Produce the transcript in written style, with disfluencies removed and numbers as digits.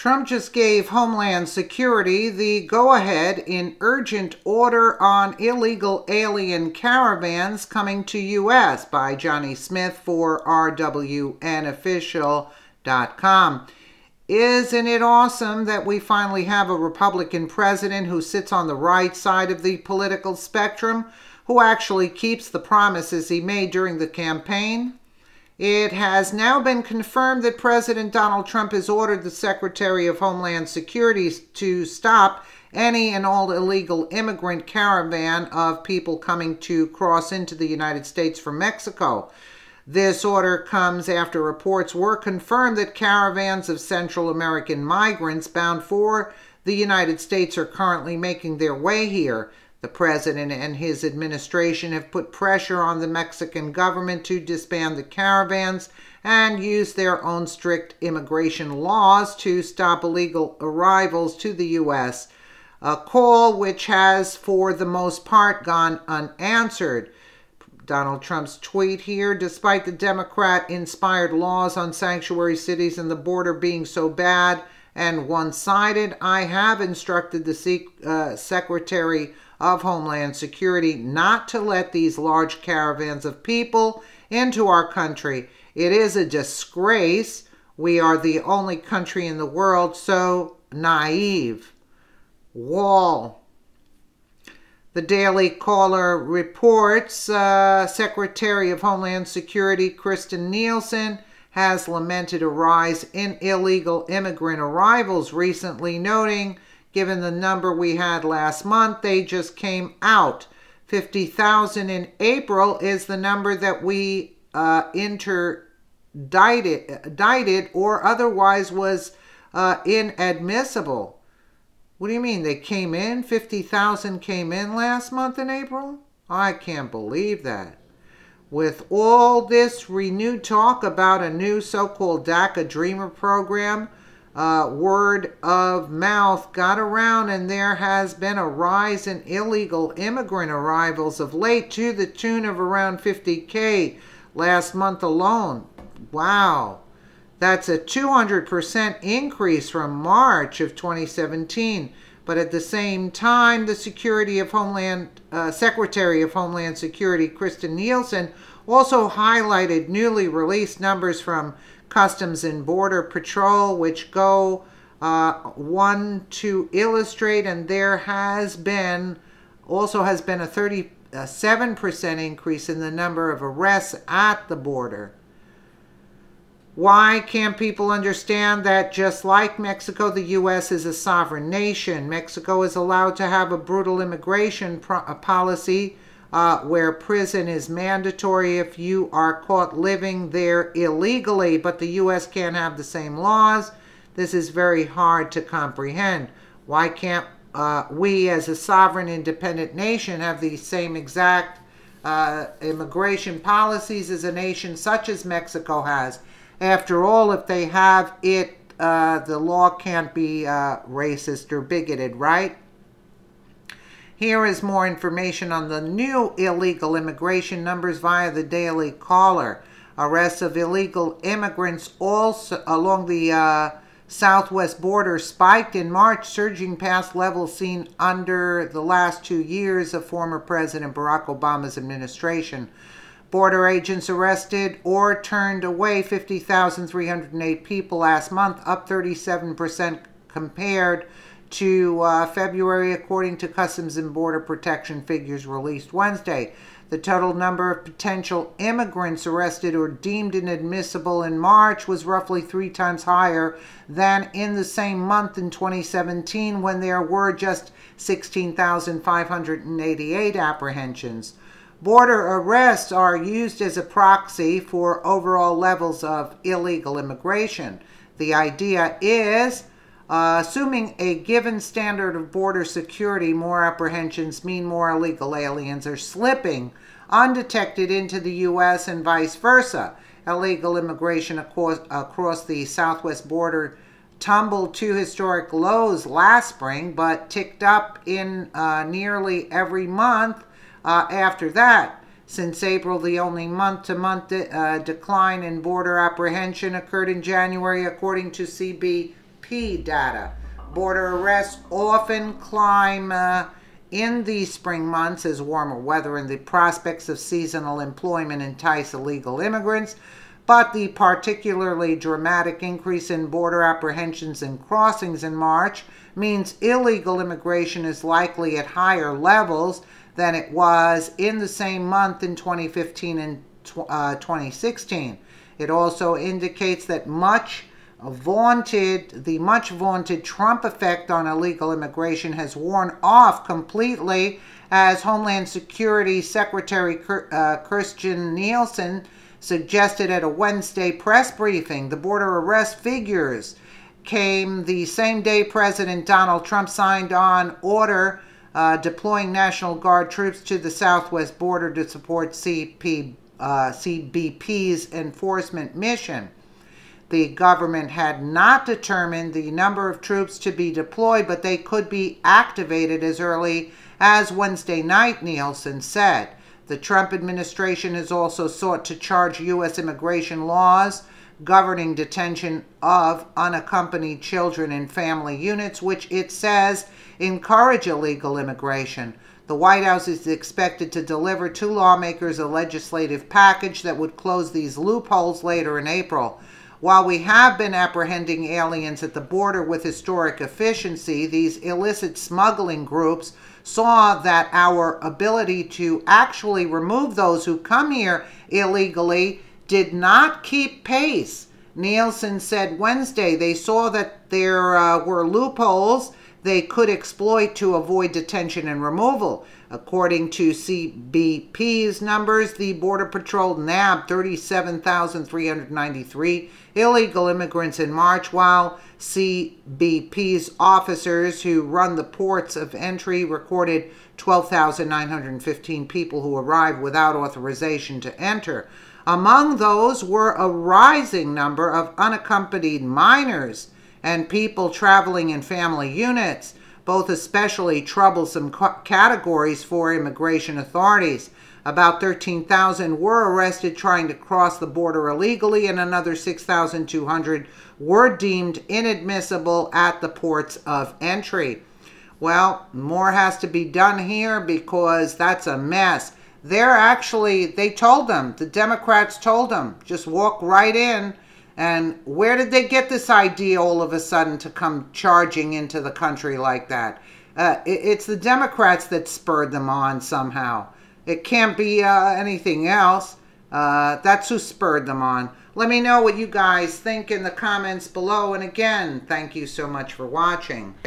Trump just gave Homeland Security the go-ahead in urgent order on illegal alien caravans coming to U.S. by Johnny Smith for rwnofficial.com. Isn't it awesome that we finally have a Republican president who sits on the right side of the political spectrum, who actually keeps the promises he made during the campaign? It has now been confirmed that President Donald Trump has ordered the Secretary of Homeland Security to stop any and all illegal immigrant caravan of people coming to cross into the United States from Mexico. This order comes after reports were confirmed that caravans of Central American migrants bound for the United States are currently making their way here. The president and his administration have put pressure on the Mexican government to disband the caravans and use their own strict immigration laws to stop illegal arrivals to the U.S., a call which has, for the most part, gone unanswered. Donald Trump's tweet here: despite the Democrat-inspired laws on sanctuary cities and the border being so bad and one-sided, I have instructed the Secretary of Homeland Security not to let these large caravans of people into our country. It is a disgrace. We are the only country in the world so naive. Wall. The Daily Caller reports Secretary of Homeland Security Kirstjen Nielsen has lamented a rise in illegal immigrant arrivals recently, noting, given the number we had last month, they just came out. 50,000 in April is the number that we interdicted or otherwise was inadmissible. What do you mean? They came in? 50,000 came in last month in April? I can't believe that. With all this renewed talk about a new so-called DACA Dreamer program, word of mouth got around and there has been a rise in illegal immigrant arrivals of late to the tune of around 50,000 last month alone. Wow. That's a 200% increase from March of 2017. But at the same time, the Secretary of Homeland Security, Kirstjen Nielsen, also highlighted newly released numbers from Customs and Border Patrol, which go one to illustrate, and there has been a 37% increase in the number of arrests at the border. Why can't people understand that just like Mexico, the U.S. is a sovereign nation? Mexico is allowed to have a brutal immigration policy where prison is mandatory if you are caught living there illegally, but the U.S. can't have the same laws. This is very hard to comprehend. Why can't we as a sovereign independent nation have the same exact immigration policies as a nation such as Mexico has? After all, if they have it, the law can't be racist or bigoted, right? Here is more information on the new illegal immigration numbers via the Daily Caller. Arrests of illegal immigrants also along the southwest border spiked in March, surging past levels seen under the last 2 years of former President Barack Obama's administration. Border agents arrested or turned away 50,308 people last month, up 37% compared to February, according to Customs and Border Protection figures released Wednesday. The total number of potential immigrants arrested or deemed inadmissible in March was roughly 3 times higher than in the same month in 2017, when there were just 16,588 apprehensions. Border arrests are used as a proxy for overall levels of illegal immigration. The idea is, assuming a given standard of border security, more apprehensions mean more illegal aliens are slipping undetected into the U.S. and vice versa. Illegal immigration across the southwest border tumbled to historic lows last spring, but ticked up in nearly every month after that. Since April, the only month-to-month decline in border apprehension occurred in January, according to CBP CBP data. Border arrests often climb in the spring months as warmer weather and the prospects of seasonal employment entice illegal immigrants. But the particularly dramatic increase in border apprehensions and crossings in March means illegal immigration is likely at higher levels than it was in the same month in 2015 and 2016. It also indicates that the much vaunted Trump effect on illegal immigration has worn off completely, as Homeland Security Secretary Christian Nielsen suggested at a Wednesday press briefing. The border arrest figures came the same day President Donald Trump signed on order deploying National Guard troops to the southwest border to support CBP's enforcement mission. The government had not determined the number of troops to be deployed, but they could be activated as early as Wednesday night, Nielsen said. The Trump administration has also sought to charge U.S. immigration laws governing detention of unaccompanied children in family units, which it says encourage illegal immigration. The White House is expected to deliver to lawmakers a legislative package that would close these loopholes later in April. While we have been apprehending aliens at the border with historic efficiency, these illicit smuggling groups saw that our ability to actually remove those who come here illegally did not keep pace. Nielsen said Wednesday they saw that there were loopholes they could exploit to avoid detention and removal. According to CBP's numbers, the Border Patrol nabbed 37,393 illegal immigrants in March, while CBP's officers who run the ports of entry recorded 12,915 people who arrived without authorization to enter. Among those were a rising number of unaccompanied minors and people traveling in family units, both especially troublesome categories for immigration authorities. About 13,000 were arrested trying to cross the border illegally, and another 6,200 were deemed inadmissible at the ports of entry. Well, more has to be done here because that's a mess. They told them, the Democrats told them, just walk right in. And where did they get this idea all of a sudden to come charging into the country like that? It's the Democrats that spurred them on somehow. It can't be anything else. That's who spurred them on. Let me know what you guys think in the comments below. And again, thank you so much for watching.